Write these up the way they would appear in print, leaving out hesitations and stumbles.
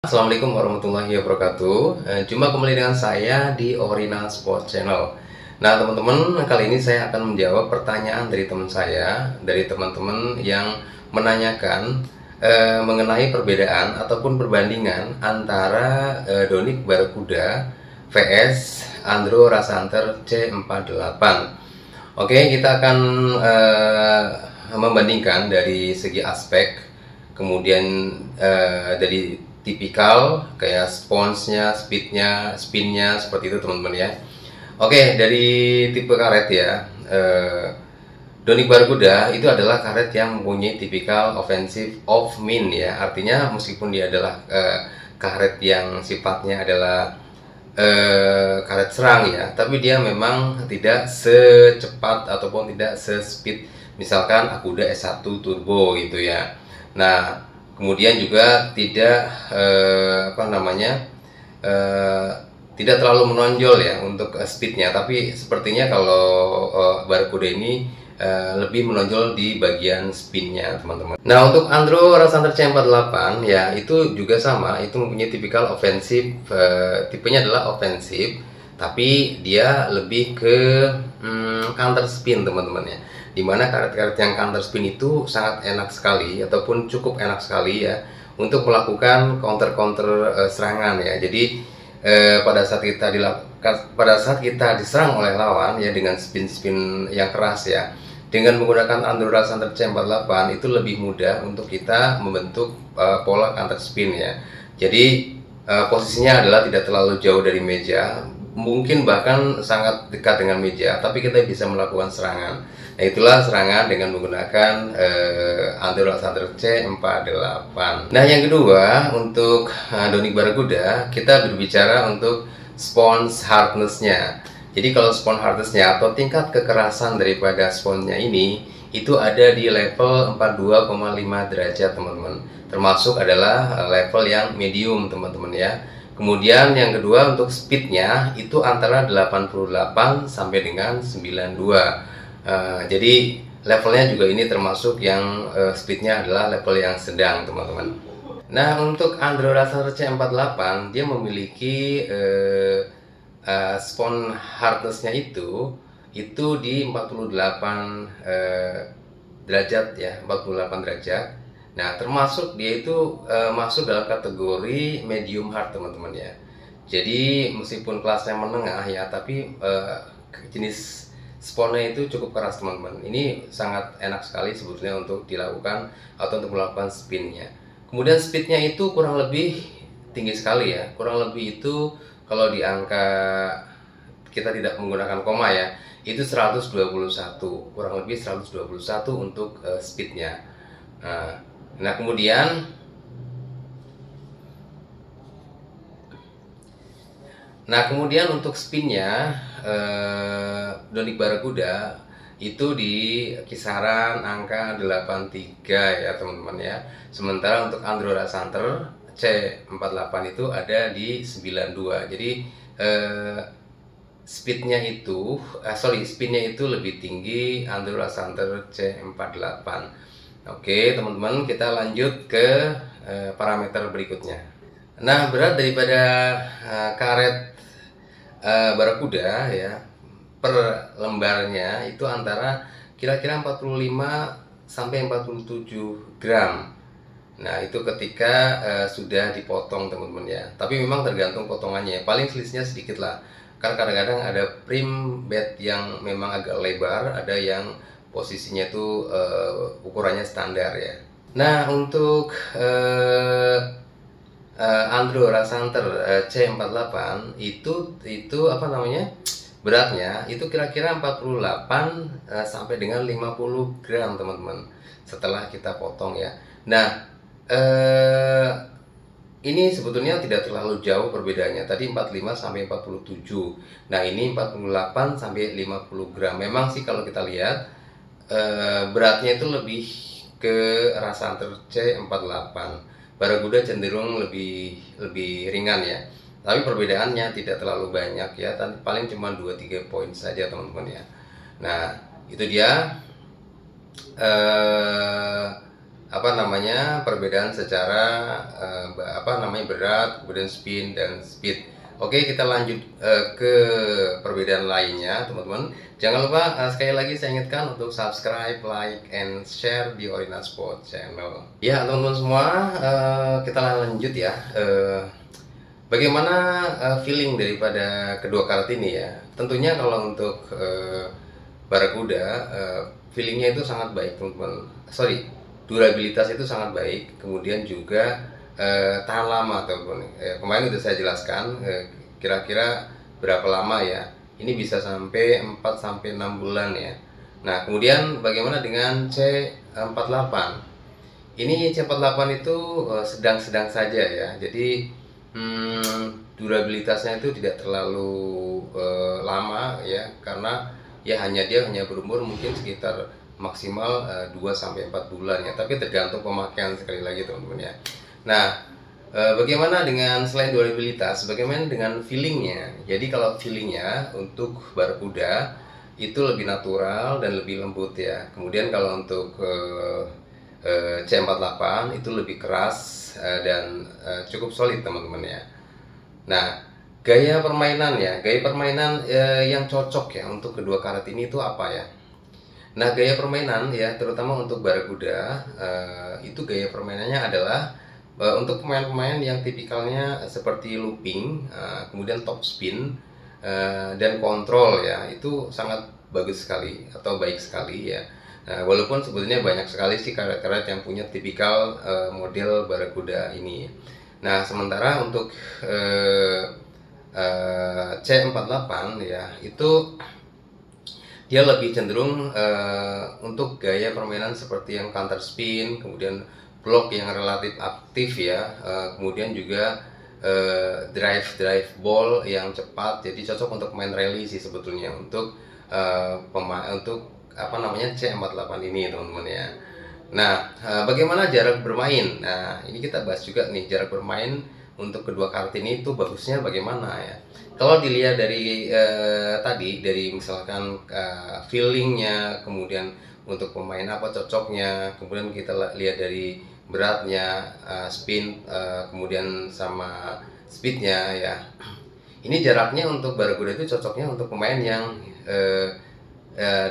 Assalamualaikum warahmatullahi wabarakatuh. Jumpa kembali dengan saya di Orina Sport Channel. Nah, teman-teman, kali ini saya akan menjawab pertanyaan dari teman saya, dari teman-teman yang menanyakan mengenai perbedaan ataupun perbandingan antara Donik Barakuda vs Andro Rasanter C48. Oke, kita akan membandingkan dari segi aspek, kemudian dari tipikal kayak sponsnya, speednya, spinnya seperti itu teman-teman ya. Oke, dari tipe karet ya, Donik Barakuda itu adalah karet yang mempunyai tipikal offensive off min ya. Artinya meskipun dia adalah karet yang sifatnya adalah karet serang ya, tapi dia memang tidak secepat ataupun tidak se-speed misalkan Akuda S1 Turbo gitu ya. Nah, kemudian juga tidak tidak terlalu menonjol ya untuk speednya, tapi sepertinya kalau Barakuda ini lebih menonjol di bagian spinnya teman-teman. Nah, untuk Andro Rasanter C48 ya itu juga sama, itu mempunyai tipikal ofensif, tipenya adalah ofensif, tapi dia lebih ke counter spin teman-teman ya. Dimana karet-karet yang counter spin itu sangat enak sekali ataupun cukup enak sekali ya untuk melakukan counter serangan ya. Jadi pada saat kita diserang oleh lawan ya dengan spin-spin yang keras ya, dengan menggunakan Andro Rasanter C48 itu lebih mudah untuk kita membentuk pola counter spin ya. Jadi posisinya adalah tidak terlalu jauh dari meja, mungkin bahkan sangat dekat dengan meja, tapi kita bisa melakukan serangan. Nah, itulah serangan dengan menggunakan Andro Rasanter C48. Nah, yang kedua untuk Donik Barakuda, kita berbicara untuk spons hardness-nya. Jadi kalau spons hardness-nya atau tingkat kekerasan daripada sponsnya ini itu ada di level 42,5 derajat teman-teman. Termasuk adalah level yang medium teman-teman ya. Kemudian yang kedua untuk speednya itu antara 88 sampai dengan 92. Jadi levelnya juga ini termasuk yang speednya adalah level yang sedang teman-teman. Nah, untuk Andro Rasanter C48 dia memiliki spon hardness-nya itu di 48 derajat ya, 48 derajat. Nah, termasuk dia itu masuk dalam kategori medium hard teman-teman ya. Jadi meskipun kelasnya menengah ya, tapi jenis sponnya itu cukup keras teman-teman. Ini sangat enak sekali sebetulnya untuk dilakukan atau untuk melakukan spinnya. Kemudian speednya itu kurang lebih tinggi sekali ya. Kurang lebih itu kalau di angka kita tidak menggunakan koma ya, itu 121, kurang lebih 121 untuk speednya. Nah, kemudian untuk spinnya Donik Barakuda itu di kisaran angka 83 ya teman-teman ya. Sementara untuk Andro Rasanter C48 itu ada di 92. Jadi spinnya itu lebih tinggi Andro Rasanter C48. Oke teman-teman, kita lanjut ke parameter berikutnya. Nah, berat daripada karet Barakuda ya per lembarnya itu antara kira-kira 45 sampai 47 gram. Nah, itu ketika sudah dipotong teman-teman ya. Tapi memang tergantung potongannya. Paling selisihnya sedikit lah. Karena kadang-kadang ada prim bed yang memang agak lebar, ada yang posisinya itu ukurannya standar ya. Nah, untuk Andro Rasanter C48 itu apa namanya? Beratnya itu kira-kira 48 sampai dengan 50 gram teman-teman setelah kita potong ya. Nah, ini sebetulnya tidak terlalu jauh perbedaannya. Tadi 45 sampai 47. Nah, ini 48 sampai 50 gram. Memang sih kalau kita lihat beratnya itu lebih ke Rasanter C48. Barakuda cenderung lebih ringan ya. Tapi perbedaannya tidak terlalu banyak ya, paling cuma 2-3 poin saja teman-teman ya. Nah, itu dia apa namanya, perbedaan secara berat, kemudian spin dan speed. Oke, kita lanjut ke perbedaan lainnya, teman-teman. Jangan lupa sekali lagi saya ingatkan untuk subscribe, like, and share di Orina Sport Channel. Ya, teman-teman semua, kita lanjut ya. Bagaimana feeling daripada kedua karet ini ya? Tentunya kalau untuk Barakuda, feelingnya itu sangat baik, teman-teman. Durabilitas itu sangat baik. Kemudian juga tahan lama, teman-teman. Kemarin sudah saya jelaskan kira-kira berapa lama ya. Ini bisa sampai 4-6 bulan ya. Nah, kemudian bagaimana dengan C48? Ini C48 itu sedang-sedang saja ya. Jadi durabilitasnya itu tidak terlalu lama ya, karena ya dia hanya berumur mungkin sekitar maksimal 2-4 bulan ya, tapi tergantung pemakaian sekali lagi, teman-teman ya. Nah, bagaimana dengan selain durabilitas, bagaimana dengan feelingnya? Jadi kalau feelingnya untuk Barakuda itu lebih natural dan lebih lembut ya. Kemudian kalau untuk C48 itu lebih keras dan cukup solid, teman-teman ya. Nah, gaya permainan yang cocok ya untuk kedua karet ini itu apa ya? Nah, gaya permainan ya, terutama untuk Barakuda, itu gaya permainannya adalah untuk pemain-pemain yang tipikalnya seperti looping, kemudian top spin, dan kontrol ya, itu sangat bagus sekali atau baik sekali ya. Walaupun sebetulnya banyak sekali sih karet-karet yang punya tipikal model Barakuda ini. Nah, sementara untuk C48 ya, itu dia lebih cenderung untuk gaya permainan seperti yang counter spin, kemudian blok yang relatif aktif ya, kemudian juga drive ball yang cepat. Jadi cocok untuk main rally sih sebetulnya untuk C48 ini, teman-teman ya. Nah, bagaimana jarak bermain? Nah, ini kita bahas juga nih, jarak bermain untuk kedua karet ini itu bagusnya bagaimana ya. Kalau dilihat dari dari misalkan feelingnya, kemudian untuk pemain apa cocoknya, kemudian kita lihat dari beratnya, spin, kemudian sama speednya ya. Ini jaraknya untuk Barakuda itu cocoknya untuk pemain yang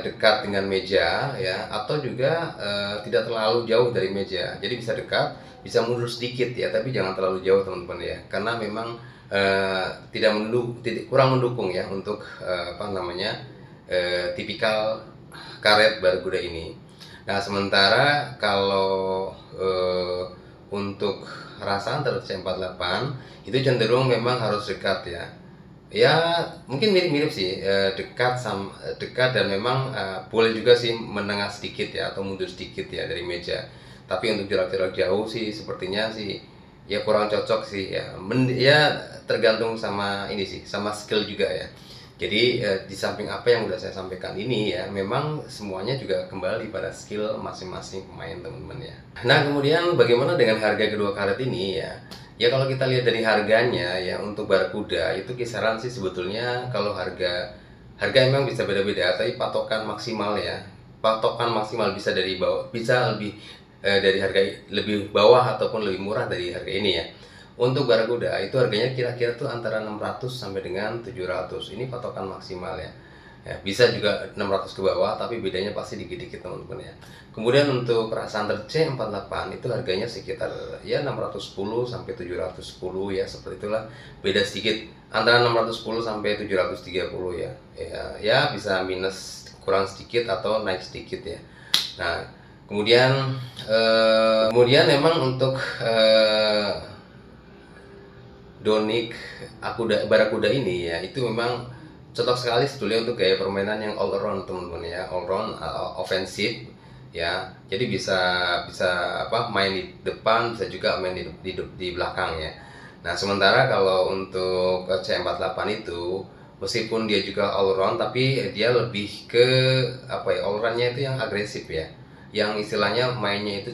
dekat dengan meja ya, atau juga tidak terlalu jauh dari meja. Jadi bisa dekat, bisa mundur sedikit ya, tapi jangan terlalu jauh, teman-teman ya, karena memang kurang mendukung ya untuk tipikal karet Barakuda ini. Nah, sementara kalau untuk rasa antar C48 itu cenderung memang harus dekat ya. Ya, mungkin mirip-mirip sih, dekat dan memang boleh juga sih menengah sedikit ya, atau mundur sedikit ya dari meja. Tapi untuk jarak-jarak jauh sih sepertinya sih ya kurang cocok sih ya. Ya tergantung sama ini sih, sama skill juga ya. Jadi di samping apa yang udah saya sampaikan ini ya, memang semuanya juga kembali pada skill masing-masing pemain, teman-teman ya. Nah, kemudian bagaimana dengan harga kedua karet ini ya? Ya, kalau kita lihat dari harganya ya, untuk Barakuda itu kisaran sih sebetulnya, kalau harga emang bisa beda-beda, tapi patokan maksimal ya, patokan maksimal bisa dari bawah, bisa lebih dari harga lebih bawah ataupun lebih murah dari harga ini ya. Untuk Barakuda itu harganya kira-kira tuh antara 600 sampai dengan 700. Ini patokan maksimal ya. Ya, bisa juga 600 ke bawah, tapi bedanya pasti dikit-dikit, teman-teman ya. Kemudian untuk Rasander C48 itu harganya sekitar ya 610 sampai 710 ya, seperti itulah. Beda sedikit antara 610 sampai 730 ya. Ya bisa minus kurang sedikit atau naik sedikit ya. Nah, kemudian memang untuk Donik Barakuda ini ya, itu memang cocok sekali sebetulnya untuk gaya permainan yang all around, teman-teman ya, all around ofensif ya. Jadi bisa main di depan, bisa juga main di belakang ya. Nah, sementara kalau untuk C48 itu meskipun dia juga all around, tapi dia lebih ke all roundnya itu yang agresif ya, yang istilahnya mainnya itu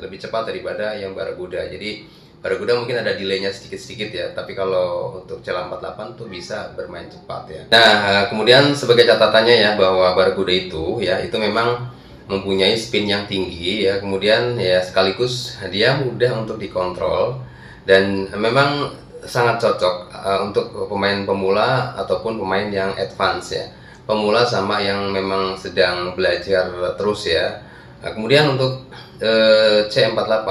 lebih cepat daripada yang Barakuda. Jadi Barakuda mungkin ada delaynya sedikit-sedikit ya, tapi kalau untuk C48 tuh bisa bermain cepat ya. Nah, kemudian sebagai catatannya ya, bahwa Barakuda itu memang mempunyai spin yang tinggi ya, kemudian ya sekaligus dia mudah untuk dikontrol dan memang sangat cocok untuk pemain pemula ataupun pemain yang advance ya. Pemula sama yang memang sedang belajar terus ya. Nah, kemudian untuk C48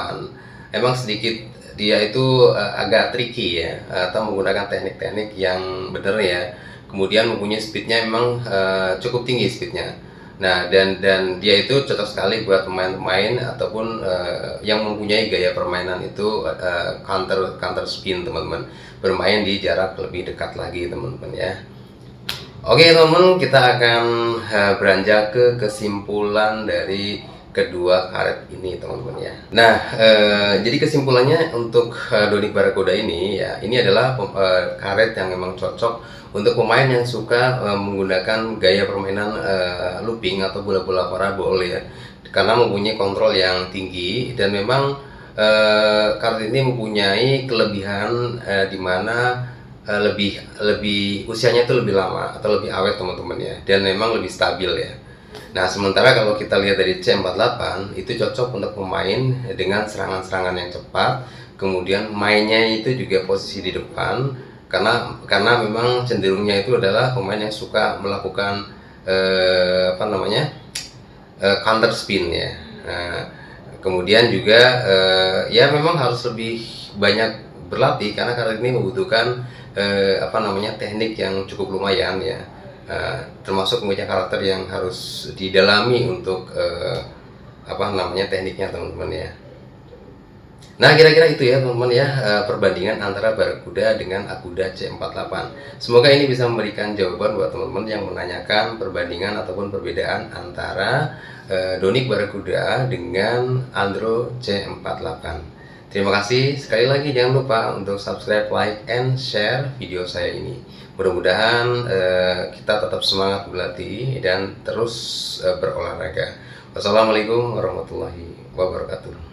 emang sedikit dia itu agak tricky ya, atau menggunakan teknik-teknik yang benar ya. Kemudian mempunyai speednya memang cukup tinggi speednya. Nah, dan dia itu cocok sekali buat pemain-pemain ataupun yang mempunyai gaya permainan itu counter spin, teman-teman. Bermain di jarak lebih dekat lagi, teman-teman ya. Oke, teman-teman, kita akan beranjak ke kesimpulan dari kedua karet ini, teman-teman ya. Nah, jadi kesimpulannya untuk Donic Barracuda ini ya, ini adalah karet yang memang cocok untuk pemain yang suka menggunakan gaya permainan looping atau bola-bola parabol ya, karena mempunyai kontrol yang tinggi dan memang karet ini mempunyai kelebihan di mana lebih usianya itu lebih lama atau lebih awet, teman-teman ya, dan memang lebih stabil ya. Nah, sementara kalau kita lihat dari C48 itu cocok untuk pemain dengan serangan-serangan yang cepat, kemudian mainnya itu juga posisi di depan, karena memang cenderungnya itu adalah pemain yang suka melakukan counter spin ya. Nah, kemudian juga ya memang harus lebih banyak berlatih karena karet ini membutuhkan teknik yang cukup lumayan ya, termasuk punya karakter yang harus didalami untuk tekniknya, teman-teman ya. Nah, kira-kira itu ya, teman-teman ya, perbandingan antara Barracuda dengan Akuda C48. Semoga ini bisa memberikan jawaban buat teman-teman yang menanyakan perbandingan ataupun perbedaan antara Donic Barracuda dengan Andro C48. Terima kasih sekali lagi, jangan lupa untuk subscribe, like, and share video saya ini. Mudah-mudahan kita tetap semangat berlatih dan terus berolahraga. Wassalamualaikum warahmatullahi wabarakatuh.